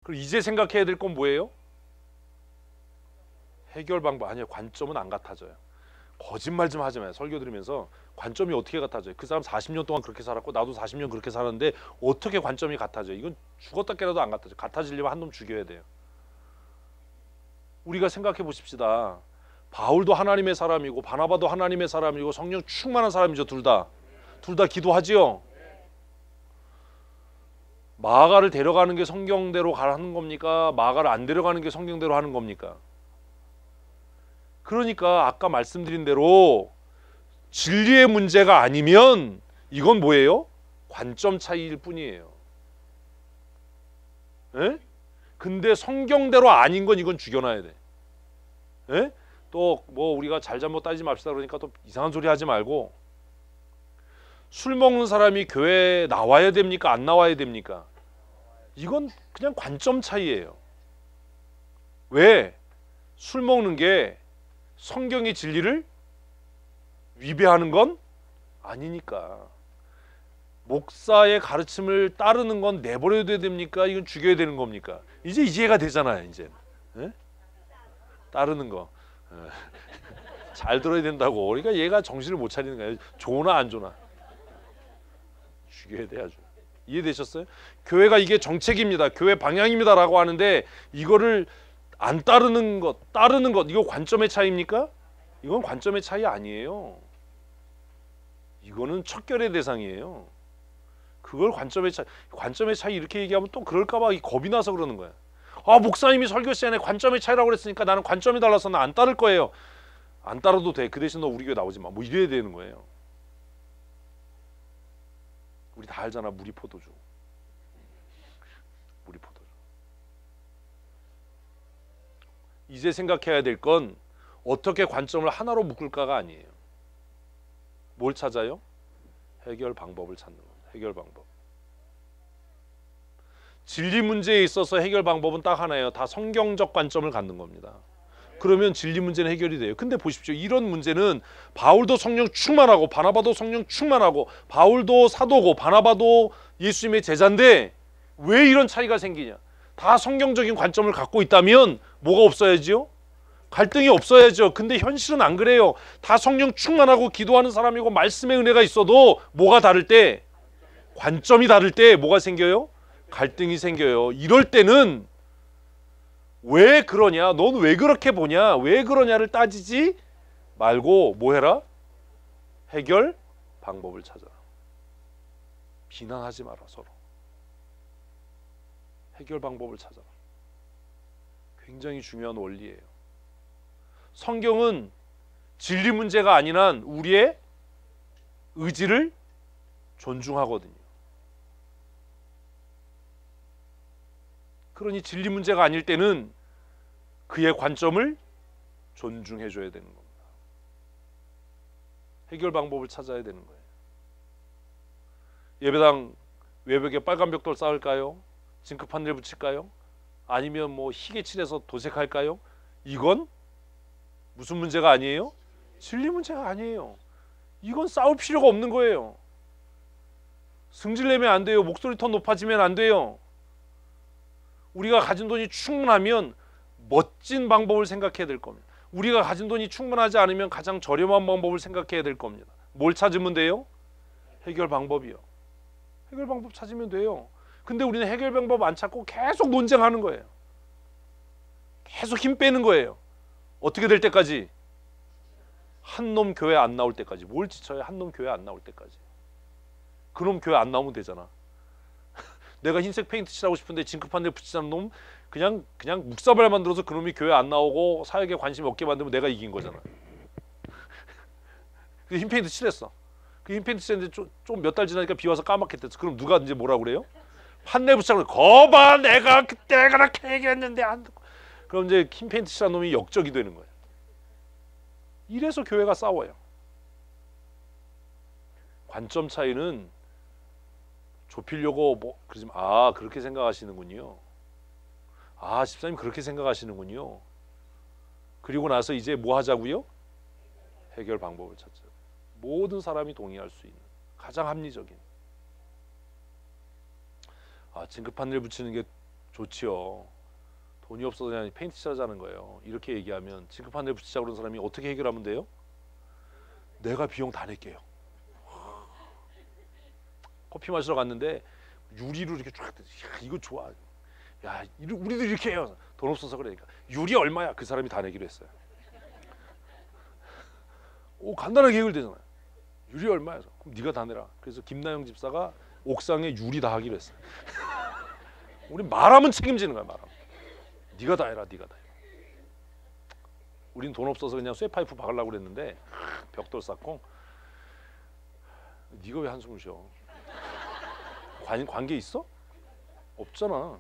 그리고 이제 생각해야 될 건 뭐예요? 해결 방법. 아니에요. 관점은 안 같아져요. 거짓말 좀 하지 마요. 설교 들으면서 관점이 어떻게 같아져요? 그 사람 40년 동안 그렇게 살았고 나도 40년 그렇게 살았는데 어떻게 관점이 같아져요? 이건 죽었다 깨라도 안 같아져요. 같아지려면 한 놈 죽여야 돼요. 우리가 생각해 보십시다. 바울도 하나님의 사람이고 바나바도 하나님의 사람이고 성령 충만한 사람이죠. 둘 다 기도하지요. 마가를 데려가는 게 성경대로 가는 겁니까? 마가를 안 데려가는 게 성경대로 하는 겁니까? 그러니까 아까 말씀드린 대로 진리의 문제가 아니면 이건 뭐예요? 관점 차이일 뿐이에요. 에? 근데 성경대로 아닌 건 이건 죽여놔야 돼. 에? 또 뭐 우리가 잘잘못 따지지 맙시다 그러니까 또 이상한 소리 하지 말고, 술 먹는 사람이 교회에 나와야 됩니까? 안 나와야 됩니까? 이건 그냥 관점 차이예요. 왜? 술 먹는 게 성경의 진리를 위배하는 건 아니니까. 목사의 가르침을 따르는 건 내버려둬야 됩니까? 이건 죽여야 되는 겁니까? 이제 이해가 되잖아요. 이제 에? 따르는 거 잘 들어야 된다고. 그러니까 얘가 정신을 못 차리는 거예요. 좋나 안 좋나 죽여야 돼. 아주 이해되셨어요? 교회가 이게 정책입니다, 교회 방향입니다 라고 하는데 이거를 안 따르는 것, 따르는 것, 이거 관점의 차이입니까? 이건 관점의 차이 아니에요. 이거는 척결의 대상이에요. 그걸 관점의 차이 이렇게 얘기하면 또 그럴까봐 겁이 나서 그러는 거야. 아, 목사님이 설교 시간에 관점의 차이라고 그랬으니까 나는 관점이 달라서 나 안 따를 거예요. 안 따라도 돼. 그 대신 너 우리 교회 나오지 마. 뭐 이래야 되는 거예요. 우리 다 알잖아. 무리포도주. 무리포도주. 이제 생각해야 될 건 어떻게 관점을 하나로 묶을까가 아니에요. 뭘 찾아요? 해결 방법을 찾는 겁니다. 해결 방법. 진리 문제에 있어서 해결 방법은 딱 하나예요. 다 성경적 관점을 갖는 겁니다. 그러면 진리 문제는 해결이 돼요. 근데 보십시오. 이런 문제는 바울도 성령 충만하고 바나바도 성령 충만하고 바울도 사도고 바나바도 예수님의 제자인데 왜 이런 차이가 생기냐? 다 성경적인 관점을 갖고 있다면 뭐가 없어야지요? 갈등이 없어야죠. 근데 현실은 안 그래요. 다 성령 충만하고 기도하는 사람이고 말씀의 은혜가 있어도 뭐가 다를 때, 관점이 다를 때 뭐가 생겨요? 갈등이 생겨요. 이럴 때는 왜 그러냐, 넌 왜 그렇게 보냐, 왜 그러냐를 따지지 말고 뭐 해라? 해결 방법을 찾아라. 비난하지 마라. 서로 해결 방법을 찾아라. 굉장히 중요한 원리예요. 성경은 진리 문제가 아닌 한 우리의 의지를 존중하거든요. 그러니 진리 문제가 아닐 때는 그의 관점을 존중해 줘야 되는 겁니다. 해결 방법을 찾아야 되는 거예요. 예배당 외벽에 빨간 벽돌 쌓을까요? 징크 판넬 붙일까요? 아니면 뭐 희게 칠해서 도색할까요? 이건 무슨 문제가 아니에요? 진리 문제가 아니에요. 이건 싸울 필요가 없는 거예요. 승질내면 안 돼요. 목소리 더 높아지면 안 돼요. 우리가 가진 돈이 충분하면 멋진 방법을 생각해야 될 겁니다. 우리가 가진 돈이 충분하지 않으면 가장 저렴한 방법을 생각해야 될 겁니다. 뭘 찾으면 돼요? 해결 방법이요. 해결 방법 찾으면 돼요. 근데 우리는 해결 방법 안 찾고 계속 논쟁하는 거예요. 계속 힘 빼는 거예요. 어떻게 될 때까지? 한 놈 교회 안 나올 때까지. 뭘 지쳐요? 한 놈 교회 안 나올 때까지. 그놈 교회 안 나오면 되잖아. 내가 흰색 페인트 칠하고 싶은데 징크판넬 붙이자는 놈 그냥 묵사발 만들어서 그놈이 교회 안 나오고 사역에 관심 없게 만들면 내가 이긴 거잖아. 그 흰 페인트 칠했어. 그 흰 페인트 칠했는데 좀 몇 달 지나니까 비 와서 까맣게 됐어. 그럼 누가 이제 뭐라 그래요? 판넬 붙이자고 거봐 내가 그때 그렇게 얘기했는데 안 듣고. 그럼 이제 흰 페인트 칠한 놈이 역적이 되는 거예요. 이래서 교회가 싸워요. 관점 차이는 좁히려고 뭐 그러지 마. 아, 그렇게 생각하시는군요. 아, 집사님 그렇게 생각하시는군요. 그리고 나서 이제 뭐 하자고요? 해결 방법을 찾자. 모든 사람이 동의할 수 있는 가장 합리적인. 아, 징크판넬 붙이는 게 좋지요. 돈이 없어서 그냥 페인트 칠하자는 거예요. 이렇게 얘기하면 진급한 데 붙이자 그런 사람이 어떻게 해결하면 돼요? 내가 비용 다 낼게요. 커피 마시러 갔는데 유리로 이렇게 쫙, 야, 이거 좋아. 야, 우리도 이렇게 해요. 돈 없어서 그러니까. 유리 얼마야? 그 사람이 다 내기로 했어요. 오, 간단하게 해결되잖아요. 유리 얼마야? 그럼 네가 다 내라. 그래서 김나영 집사가 옥상에 유리 다 하기로 했어요. 우리 말하면 책임지는 거야. 말하면. 네가 다 해라. 네가 다 해라. 우린 돈 없어서 그냥 쇠파이프 박으려고 그랬는데 벽돌 쌓고. 네가 왜 한숨을 쉬어? 관계 있어? 없잖아.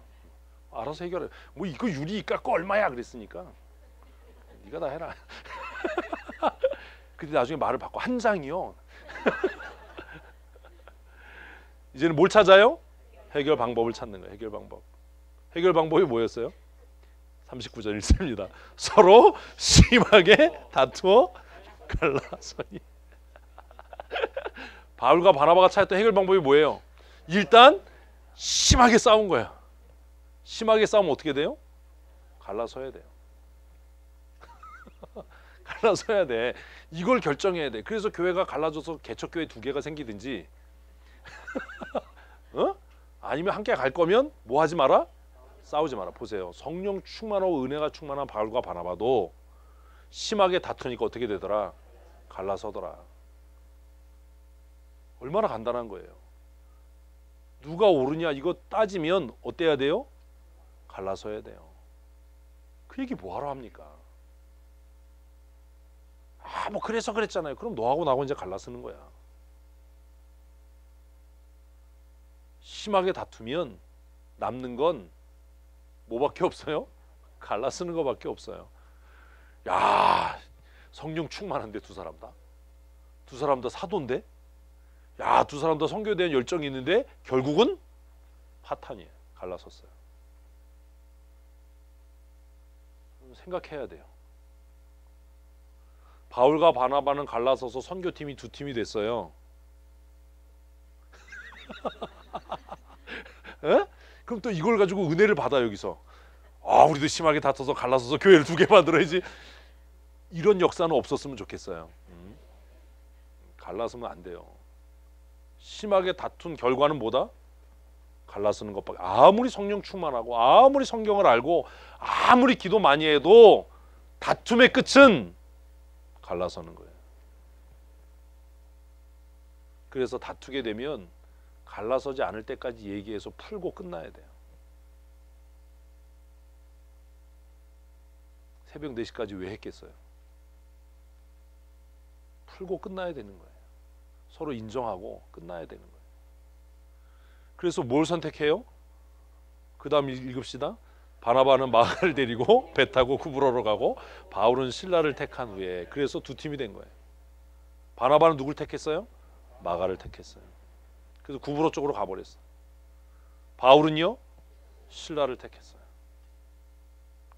알아서 해결해. 뭐 이거 유리 깎고 얼마야 그랬으니까 네가 다 해라. 근데 나중에 말을 바꿔. 한 장이요. 이제는 뭘 찾아요? 해결 방법을 찾는 거예요. 해결 방법. 해결 방법이 뭐였어요? 39절 읽습니다. 서로 심하게 다투어 갈라서니. 바울과 바나바가 찾았던 해결 방법이 뭐예요? 일단 심하게 싸운 거야. 심하게 싸우면 어떻게 돼요? 갈라서야 돼요. 갈라서야 돼. 이걸 결정해야 돼. 그래서 교회가 갈라져서 개척교회 2개가 생기든지 아니면 함께 갈 거면 뭐 하지 마라? 싸우지 마라. 보세요. 성령 충만하고 은혜가 충만한 바울과 바나바도 심하게 다투니까 어떻게 되더라? 갈라서더라. 얼마나 간단한 거예요. 누가 옳으냐 이거 따지면 어때야 돼요? 갈라서야 돼요. 그 얘기 뭐하러 합니까? 뭐 그래서 그랬잖아요. 그럼 너하고 나하고 이제 갈라서는 거야. 심하게 다투면 남는 건 뭐밖에 없어요? 갈라서는 거밖에 없어요. 야, 성령 충만한데 두 사람 다. 두 사람 다 사도인데? 야, 두 사람 다 성교에 대한 열정이 있는데 결국은 파탄이에요. 갈라섰어요. 생각해야 돼요. 바울과 바나바는 갈라서서 선교팀이 2팀이 됐어요. 에? 그럼 또 이걸 가지고 은혜를 받아 여기서. 아, 우리도 심하게 다퉈서 갈라서서 교회를 2개 만들어야지. 이런 역사는 없었으면 좋겠어요. 갈라서면 안 돼요. 심하게 다툰 결과는 뭐다? 갈라서는 것밖에. 아무리 성령 충만하고 아무리 성경을 알고 아무리 기도 많이 해도 다툼의 끝은 갈라서는 거예요. 그래서 다투게 되면 갈라서지 않을 때까지 얘기해서 풀고 끝나야 돼요. 새벽 4시까지 왜 했겠어요? 풀고 끝나야 되는 거예요. 서로 인정하고 끝나야 되는 거예요. 그래서 뭘 선택해요? 그 다음 읽읍시다. 바나바는 마가를 데리고 배 타고 구브로로 가고 바울은 실라를 택한 후에, 그래서 2팀이 된 거예요. 바나바는 누굴 택했어요? 마가를 택했어요. 그래서 구브로 쪽으로 가버렸어요. 바울은요? 실라를 택했어요.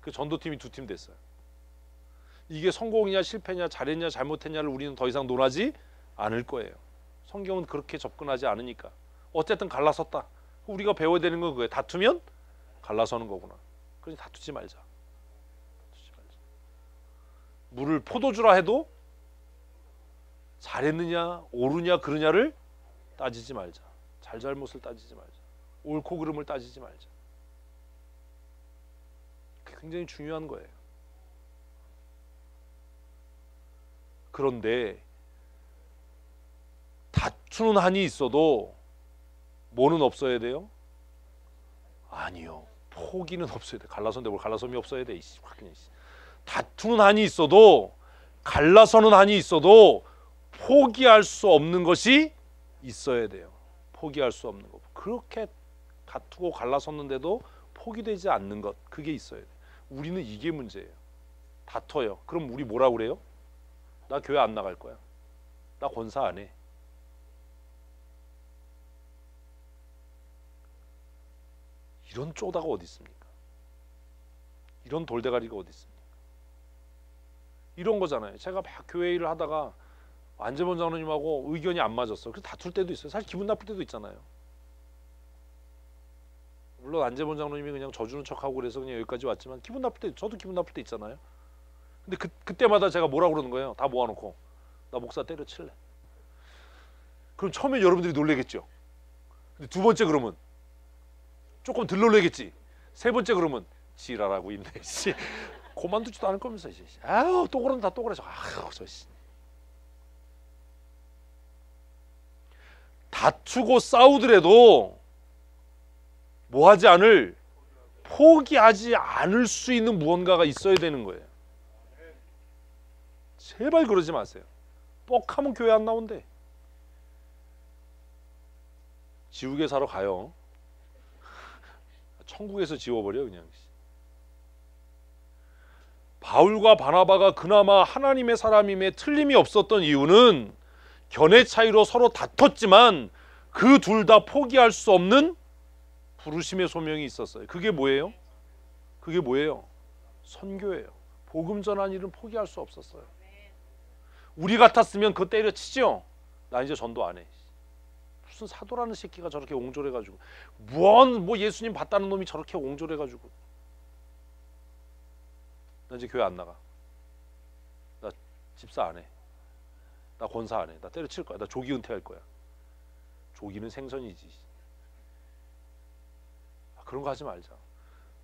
그 전도팀이 2팀 됐어요. 이게 성공이냐 실패냐 잘했냐 잘못했냐를 우리는 더 이상 논하지 않을 거예요. 성경은 그렇게 접근하지 않으니까. 어쨌든 갈라섰다. 우리가 배워야 되는 건 그거예요. 다투면 갈라서는 거구나. 그러니 다투지 말자. 다투지 말자. 물을 포도주라 해도 잘했느냐 옳으냐 그르냐를 따지지 말자. 잘잘못을 따지지 말자. 옳고 그름을 따지지 말자. 그게 굉장히 중요한 거예요. 그런데 다투는 한이 있어도 뭐는 없어야 돼요? 아니요. 포기는 없어야 돼. 갈라서는데 뭘 갈라섬이 없어야 돼. 다투는 한이 있어도, 갈라서는 한이 있어도 포기할 수 없는 것이 있어야 돼요. 포기할 수 없는 것. 그렇게 다투고 갈라섰는데도 포기되지 않는 것, 그게 있어야 돼요. 우리는 이게 문제예요. 다퉈요. 그럼 우리 뭐라고 그래요? 나 교회 안 나갈 거야. 나 권사 안 해. 이런 쪼다가 어디 있습니까? 이런 돌대가리가 어디 있습니까? 이런 거잖아요. 제가 막 교회 일을 하다가 안재범 장로님하고 의견이 안 맞았어. 그래서 다툴 때도 있어요. 사실 기분 나쁠 때도 있잖아요. 물론 안재범 장로님이 그냥 져주는 척하고 그래서 그냥 여기까지 왔지만 기분 나쁠 때 저도 기분 나쁠 때 있잖아요. 근데 그때마다 제가 뭐라 그러는 거예요. 다 모아놓고 나 목사 때려칠래. 그럼 처음에 여러분들이 놀래겠죠. 근데 두 번째 그러면 조금 덜 놀래겠지. 세 번째 그러면 지랄하고 있네. 씨. 그만두지도 않을 거면서 이제 아유 또 그런다 또 그래서 아유 저 씨. 다투고 싸우더라도 뭐하지 않을 포기하지 않을 수 있는 무언가가 있어야 되는 거예요. 제발 그러지 마세요. 뻑하면 교회 안 나온대. 지옥에 사러 가요. 천국에서 지워버려 그냥. 바울과 바나바가 그나마 하나님의 사람임에 틀림이 없었던 이유는 견해 차이로 서로 다퉜지만 그 둘 다 포기할 수 없는 부르심의 소명이 있었어요. 그게 뭐예요? 그게 뭐예요? 선교예요. 복음 전한 일은 포기할 수 없었어요. 우리 같았으면 그거 때려치죠. 나 이제 전도 안 해. 무슨 사도라는 새끼가 저렇게 옹졸해가지고 뭐 예수님 봤다는 놈이 저렇게 옹졸해가지고 나 이제 교회 안 나가. 나 집사 안 해. 나 권사 안 해. 나 때려칠 거야. 나 조기 은퇴할 거야. 조기는 생선이지. 그런 거 하지 말자.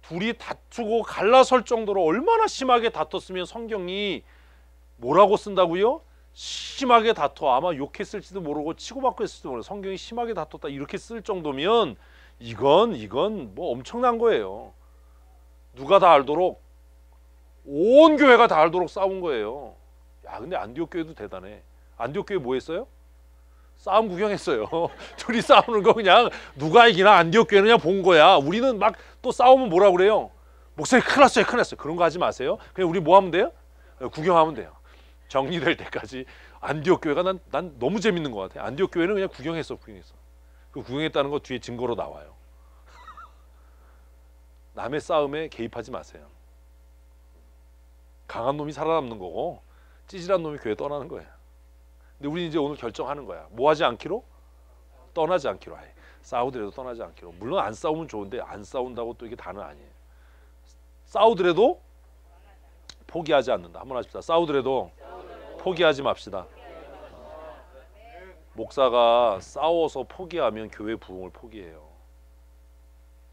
둘이 다투고 갈라설 정도로 얼마나 심하게 다퉜으면 성경이 뭐라고 쓴다고요? 심하게 다퉈. 아마 욕했을지도 모르고 치고받고 했을지도 모르고 성경이 심하게 다퉜다 이렇게 쓸 정도면 이건 뭐 엄청난 거예요. 누가 다 알도록 온 교회가 다 알도록 싸운 거예요. 야 근데 안디옥 교회도 대단해. 안디옥 교회 뭐 했어요? 싸움 구경했어요. 둘이 싸우는 거 그냥 누가 이기나 안디옥 교회는 그냥 본 거야. 우리는 막 또 싸우면 뭐라 그래요? 목사님 큰일 났어요. 큰일 났어요. 그런 거 하지 마세요. 그냥 우리 뭐 하면 돼요? 구경하면 돼요. 정리될 때까지. 안디옥 교회가 난 너무 재밌는 것 같아. 안디옥 교회는 그냥 구경했어. 그 구경했다는 거 뒤에 증거로 나와요. 남의 싸움에 개입하지 마세요. 강한 놈이 살아남는 거고 찌질한 놈이 교회 떠나는 거예요. 근데 우리 이제 오늘 결정하는 거야. 뭐 하지 않기로? 떠나지 않기로. 아예. 싸우더라도 떠나지 않기로. 물론 안 싸우면 좋은데 안 싸운다고 또 이게 다는 아니에요. 싸우더라도 포기하지 않는다. 한번 하십시다. 싸우더라도 포기하지 맙시다. 목사가 싸워서 포기하면 교회 부흥을 포기해요.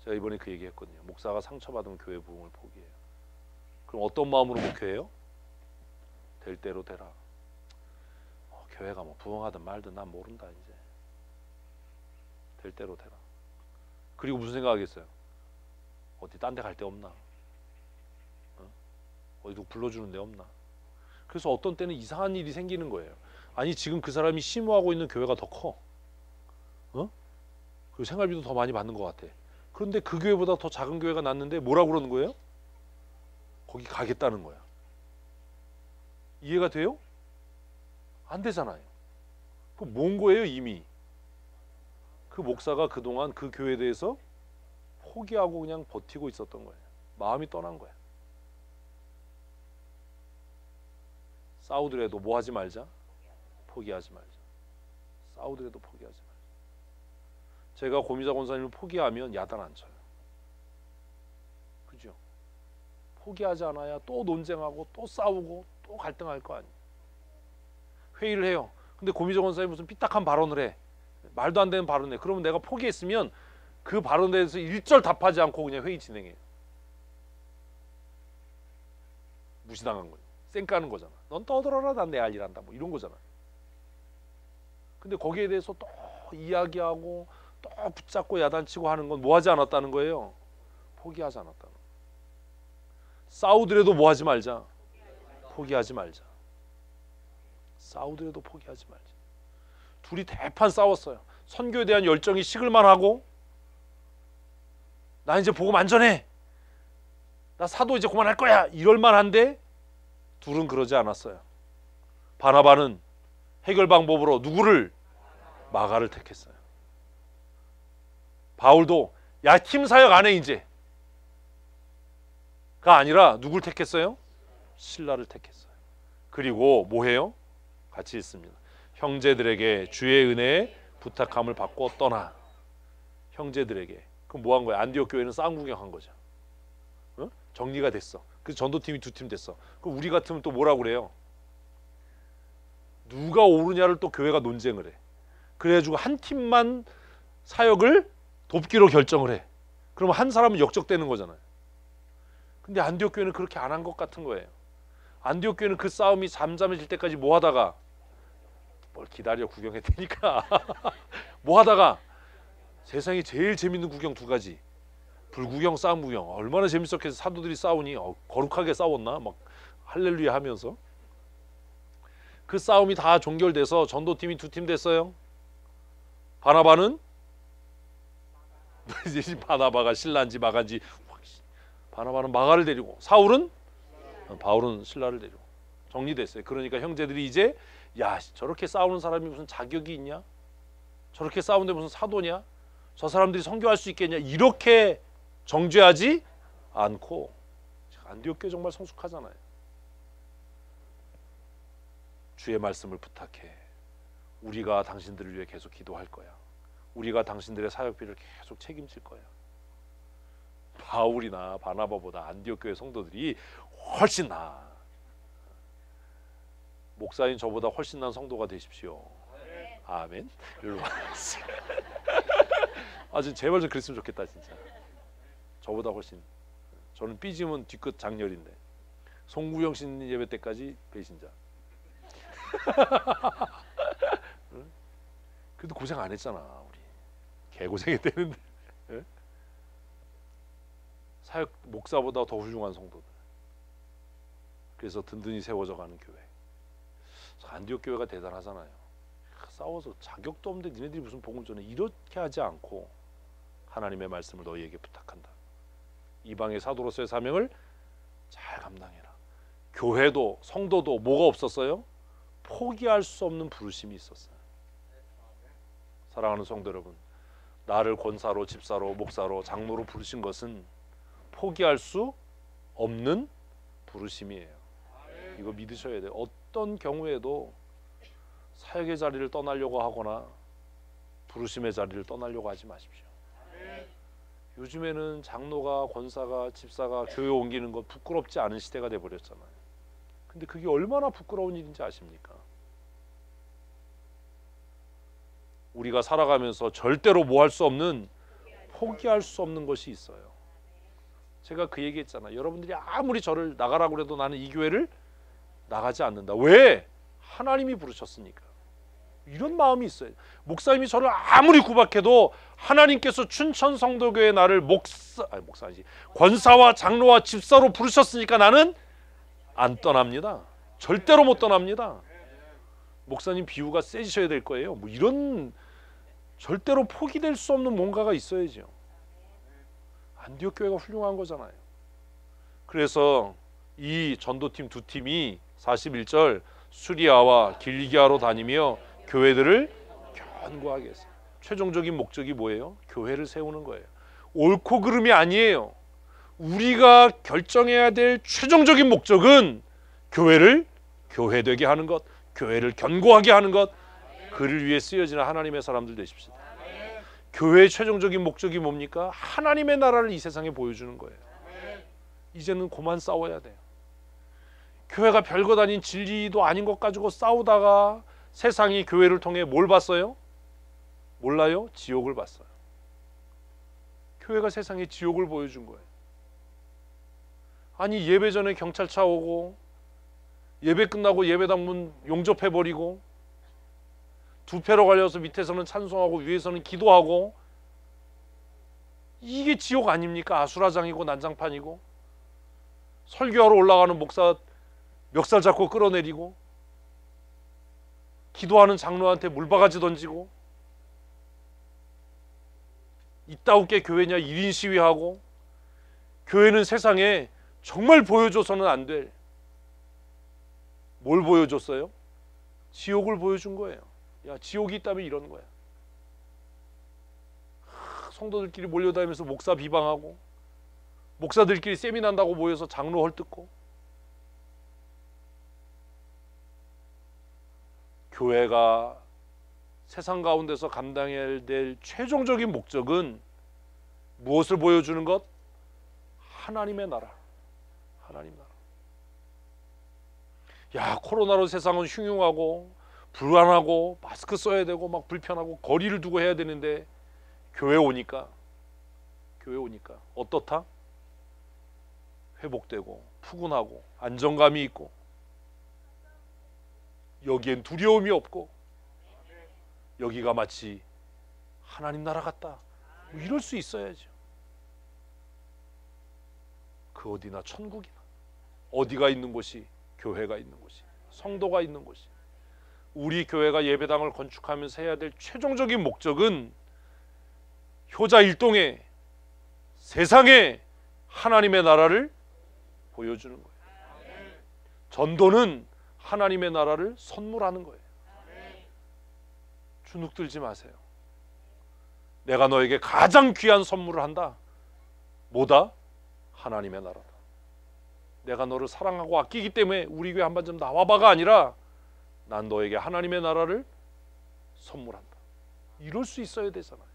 제가 이번에 그 얘기했거든요. 목사가 상처받으면 교회 부흥을 포기해요. 그럼 어떤 마음으로 목회해요? 될 대로 되라. 교회가 뭐 부흥하든 말든 난 모른다 이제. 될 대로 되라. 그리고 무슨 생각하겠어요? 어디 딴 데 갈 데 없나? 어디 누구 불러주는 데 없나? 그래서 어떤 때는 이상한 일이 생기는 거예요. 아니 지금 그 사람이 심호하고 있는 교회가 더 커. 그리고 생활비도 더 많이 받는 것 같아. 그런데 그 교회보다 더 작은 교회가 낫는데 뭐라고 그러는 거예요? 거기 가겠다는 거야. 이해가 돼요? 안 되잖아요. 그 뭔 거예요 이미. 그 목사가 그동안 그 교회에 대해서 포기하고 그냥 버티고 있었던 거예요. 마음이 떠난 거야. 싸우더라도 뭐 하지 말자? 포기하지 말자. 싸우더라도 포기하지 말자. 제가 고미자 권사님을 포기하면 야단 안 쳐요. 그죠? 포기하지 않아야 또 논쟁하고 또 싸우고 또 갈등할 거 아니에요. 회의를 해요. 근데 고미자 권사님이 무슨 삐딱한 발언을 해. 말도 안 되는 발언을 해. 그러면 내가 포기했으면 그 발언에 대해서 일절 답하지 않고 그냥 회의 진행해요. 무시당한 거예요. 쌩까는 거잖아. 넌 떠들어라 난 내 할 일 한다. 뭐 이런 거잖아. 근데 거기에 대해서 또 이야기하고 또 붙잡고 야단치고 하는 건 뭐 하지 않았다는 거예요? 포기하지 않았다는 거예요. 싸우더라도 뭐 하지 말자? 포기하지 말자. 싸우더라도 포기하지 말자. 둘이 대판 싸웠어요. 선교에 대한 열정이 식을만 하고 나 이제 복음 안전해. 나 사도 이제 그만할 거야. 이럴만 한데 둘은 그러지 않았어요. 바나바는 해결 방법으로 누구를? 마가를 택했어요. 바울도 야 팀 사역 안 해 이제 가 아니라 누굴 택했어요? 실라를 택했어요. 그리고 뭐 해요? 같이 읽습니다. 형제들에게 주의 은혜에 부탁함을 받고 떠나. 형제들에게 그럼 뭐 한 거야? 안디옥 교회는 싸움 구경한 거죠. 어? 정리가 됐어. 그래서 전도팀이 2팀 됐어. 그럼 우리 같으면 또 뭐라고 그래요? 누가 오르냐를 또 교회가 논쟁을 해. 그래가지고 한 팀만 사역을 돕기로 결정을 해. 그러면 한 사람은 역적되는 거잖아요. 근데 안디옥 교회는 그렇게 안 한 것 같은 거예요. 안디옥 교회는 그 싸움이 잠잠해질 때까지 뭐 하다가, 뭘 기다려, 구경할 테니까 뭐 하다가 세상에 제일 재밌는 구경 2가지, 불구경 싸움 구경. 얼마나 재밌었겠어. 사도들이 싸우니 거룩하게 싸웠나 막 할렐루야 하면서. 그 싸움이 다 종결돼서 전도팀이 2팀 됐어요. 바나바는 바나바가 신라인지 마가인지, 바나바는 마가를 데리고, 사울은 바울은 신라를 데리고 정리됐어요. 그러니까 형제들이 이제, 야, 저렇게 싸우는 사람이 무슨 자격이 있냐? 저렇게 싸우는데 무슨 사도냐? 저 사람들이 선교할 수 있겠냐? 이렇게 정죄하지 않고, 안디옥 교회 정말 성숙하잖아요. 주의 말씀을 부탁해. 우리가 당신들을 위해 계속 기도할 거야. 우리가 당신들의 사역비를 계속 책임질 거야. 바울이나 바나바보다 안디옥 교회 성도들이 훨씬 나아. 목사인 저보다 훨씬 난 성도가 되십시오. 아멘. 일로 와. 아, 진짜 제발 좀 그랬으면 좋겠다 진짜. 저보다 훨씬. 저는 삐지면 뒤끝 장렬인데, 송구영 씨 예배 때까지 배신자. 응? 그래도 고생 안 했잖아 우리. 개고생했대는데. 응? 사역 목사보다 더 훌륭한 성도들. 그래서 든든히 세워져 가는 교회. 안디옥 교회가 대단하잖아요. 싸워서 자격도 없는데 니네들이 무슨 복음 전해, 이렇게 하지 않고 하나님의 말씀을 너희에게 부탁한다. 이방의 사도로서의 사명을 잘 감당해라. 교회도 성도도 뭐가 없었어요? 포기할 수 없는 부르심이 있었어요. 사랑하는 성도 여러분, 나를 권사로, 집사로, 목사로, 장로로 부르신 것은 포기할 수 없는 부르심이에요. 이거 믿으셔야 돼요. 어떤 경우에도 사역의 자리를 떠나려고 하거나 부르심의 자리를 떠나려고 하지 마십시오. 요즘에는 장로가, 권사가, 집사가 교회 옮기는 거 부끄럽지 않은 시대가 돼버렸잖아요. 근데 그게 얼마나 부끄러운 일인지 아십니까? 우리가 살아가면서 절대로 뭐 할 수 없는, 포기할 수 없는 것이 있어요. 제가 그 얘기했잖아요. 여러분들이 아무리 저를 나가라고 해도 나는 이 교회를 나가지 않는다. 왜? 하나님이 부르셨으니까. 이런 마음이 있어요. 목사님이 저를 아무리 구박해도 하나님께서 춘천 성도교회 나를 목사지 권사와 장로와 집사로 부르셨으니까 나는 안 떠납니다. 절대로 못 떠납니다. 목사님 비유가 세지셔야 될 거예요. 뭐 이런 절대로 포기될 수 없는 뭔가가 있어야죠. 안디옥 교회가 훌륭한 거잖아요. 그래서 이 전도팀 2팀이 41절 수리아와 길기아로 다니며 교회들을 견고하게 했어요. 최종적인 목적이 뭐예요? 교회를 세우는 거예요. 옳고 그름이 아니에요. 우리가 결정해야 될 최종적인 목적은 교회를 교회되게 하는 것, 교회를 견고하게 하는 것. 그를 위해 쓰여지는 하나님의 사람들 되십시오. 교회의 최종적인 목적이 뭡니까? 하나님의 나라를 이 세상에 보여주는 거예요. 이제는 그만 싸워야 돼요. 교회가 별것 아닌 진리도 아닌 것 가지고 싸우다가 세상이 교회를 통해 뭘 봤어요? 몰라요? 지옥을 봤어요. 교회가 세상에 지옥을 보여준 거예요. 아니, 예배 전에 경찰차 오고 예배 끝나고 예배당 문 용접해버리고 두 패로 갈려서 밑에서는 찬송하고 위에서는 기도하고, 이게 지옥 아닙니까? 아수라장이고 난장판이고. 설교하러 올라가는 목사 멱살 잡고 끌어내리고, 기도하는 장로한테 물바가지 던지고, 이따웃게 교회냐 1인 시위하고. 교회는 세상에 정말 보여줘서는 안 될, 뭘 보여줬어요? 지옥을 보여준 거예요. 야, 지옥이 있다면 이런 거야. 성도들끼리 몰려다니면서 목사 비방하고, 목사들끼리 세미난다고 모여서 장로 헐뜯고. 교회가 세상 가운데서 감당해야 될 최종적인 목적은 무엇을 보여주는 것? 하나님의 나라. 하나님 나라. 야, 코로나로 세상은 흉흉하고 불안하고 마스크 써야 되고 막 불편하고 거리를 두고 해야 되는데 교회 오니까 어떻다? 회복되고 푸근하고 안정감이 있고 여기엔 두려움이 없고 여기가 마치 하나님 나라 같다. 뭐 이럴 수 있어야죠. 그 어디나 천국이나 어디가 있는 곳이 교회가 있는 곳이 성도가 있는 곳이 우리 교회가 예배당을 건축하면서 해야 될 최종적인 목적은 효자 일동에 세상에 하나님의 나라를 보여주는 거예요. 전도는 하나님의 나라를 선물하는 거예요. 주눅 들지 마세요. 내가 너에게 가장 귀한 선물을 한다. 뭐다? 하나님의 나라다. 내가 너를 사랑하고 아끼기 때문에 우리 교회 한번 좀 나와봐가 아니라 난 너에게 하나님의 나라를 선물한다. 이럴 수 있어야 되잖아요.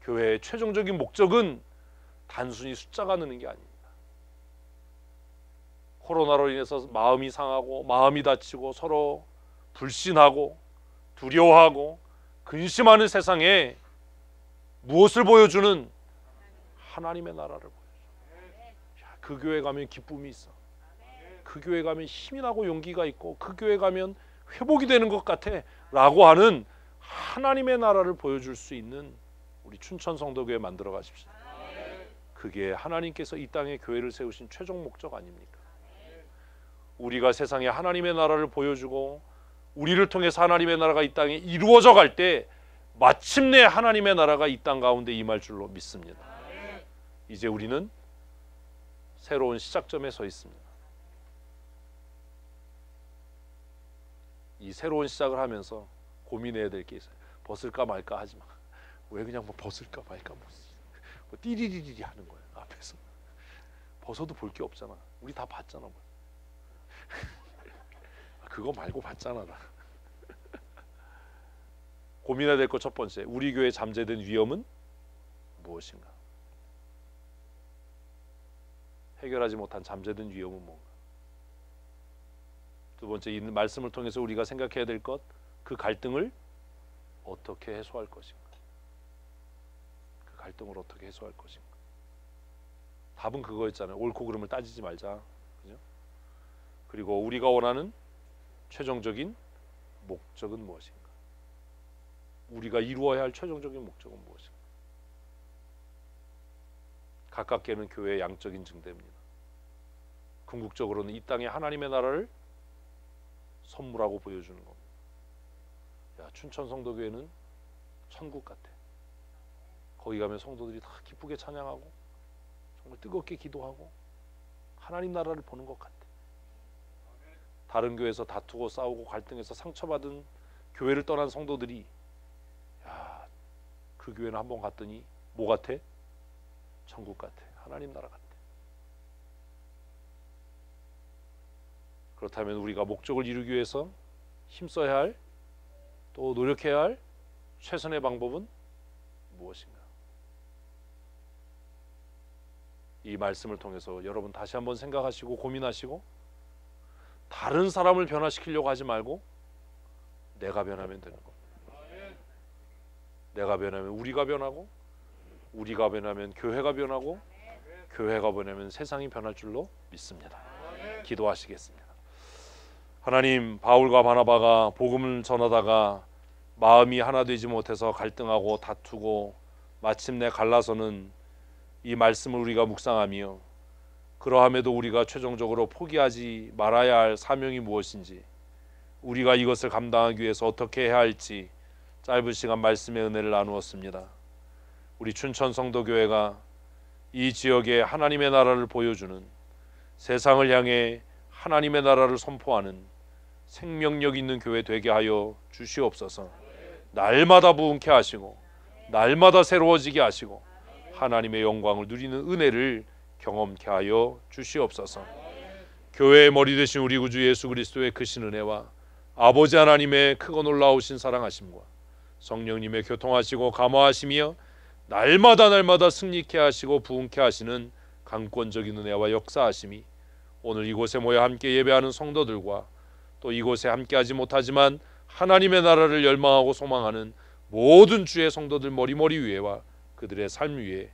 교회의 최종적인 목적은 단순히 숫자가 느는 게 아닙니다. 코로나로 인해서 마음이 상하고 마음이 다치고 서로 불신하고 두려워하고 근심하는 세상에 무엇을 보여주는? 하나님의 나라를 보여줘. 그 교회 가면 기쁨이 있어. 그 교회 가면 힘이 나고 용기가 있고 그 교회 가면 회복이 되는 것 같아 라고 하는 하나님의 나라를 보여줄 수 있는 우리 춘천 성도교회 만들어 가십시오. 그게 하나님께서 이 땅에 교회를 세우신 최종 목적 아닙니까? 우리가 세상에 하나님의 나라를 보여주고 우리를 통해서 하나님의 나라가 이 땅에 이루어져 갈 때 마침내 하나님의 나라가 이 땅 가운데 임할 줄로 믿습니다. 이제 우리는 새로운 시작점에 서 있습니다. 이 새로운 시작을 하면서 고민해야 될 게 있어요. 벗을까 말까 하지 마. 왜 그냥 뭐 벗을까 말까 뭐 띠리리리 하는 거예요. 앞에서 벗어도 볼 게 없잖아. 우리 다 봤잖아. 뭐. 그거 말고 봤잖아. 나. 고민해야 될 것 첫 번째, 우리 교회에 잠재된 위험은 무엇인가? 해결하지 못한 잠재된 위험은 뭔가? 두 번째, 이 말씀을 통해서 우리가 생각해야 될 것, 그 갈등을 어떻게 해소할 것인가? 그 갈등을 어떻게 해소할 것인가? 답은 그거였잖아요. 옳고 그름을 따지지 말자. 그죠? 그리고 우리가 원하는 최종적인 목적은 무엇인가? 우리가 이루어야 할 최종적인 목적은 무엇인가? 가깝게는 교회의 양적인 증대입니다. 궁극적으로는 이 땅에 하나님의 나라를 선물하고 보여주는 겁니다. 야, 춘천 성도교회는 천국 같아. 거기 가면 성도들이 다 기쁘게 찬양하고 정말 뜨겁게 기도하고 하나님 나라를 보는 것 같아. 다른 교회에서 다투고 싸우고 갈등해서 상처받은 교회를 떠난 성도들이 야, 그 교회는 한번 갔더니 뭐 같아? 천국 같아. 하나님 나라 같아. 그렇다면 우리가 목적을 이루기 위해서 힘써야 할, 또 노력해야 할 최선의 방법은 무엇인가? 이 말씀을 통해서 여러분 다시 한번 생각하시고 고민하시고 다른 사람을 변화시키려고 하지 말고 내가 변하면 되는 겁니다. 내가 변하면 우리가 변하고 우리가 변하면 교회가 변하고 교회가 변하면 세상이 변할 줄로 믿습니다. 기도하시겠습니다. 하나님, 바울과 바나바가 복음을 전하다가 마음이 하나 되지 못해서 갈등하고 다투고 마침내 갈라서는 이 말씀을 우리가 묵상하며 그러함에도 우리가 최종적으로 포기하지 말아야 할 사명이 무엇인지, 우리가 이것을 감당하기 위해서 어떻게 해야 할지 짧은 시간 말씀의 은혜를 나누었습니다. 우리 춘천 성도교회가 이 지역에 하나님의 나라를 보여주는, 세상을 향해 하나님의 나라를 선포하는 생명력 있는 교회 되게 하여 주시옵소서. 날마다 부흥케 하시고 날마다 새로워지게 하시고 하나님의 영광을 누리는 은혜를 경험케 하여 주시옵소서. 교회의 머리 되신 우리 구주 예수 그리스도의 크신 은혜와 아버지 하나님의 크고 놀라우신 사랑하심과 성령님의 교통하시고 감화하시며 날마다 날마다 승리케 하시고 부흥케 하시는 강권적인 은혜와 역사하심이 오늘 이곳에 모여 함께 예배하는 성도들과 또 이곳에 함께하지 못하지만 하나님의 나라를 열망하고 소망하는 모든 주의 성도들 머리머리 위에와 그들의 삶 위에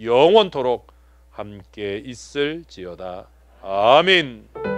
영원토록 함께 있을지어다. 아멘.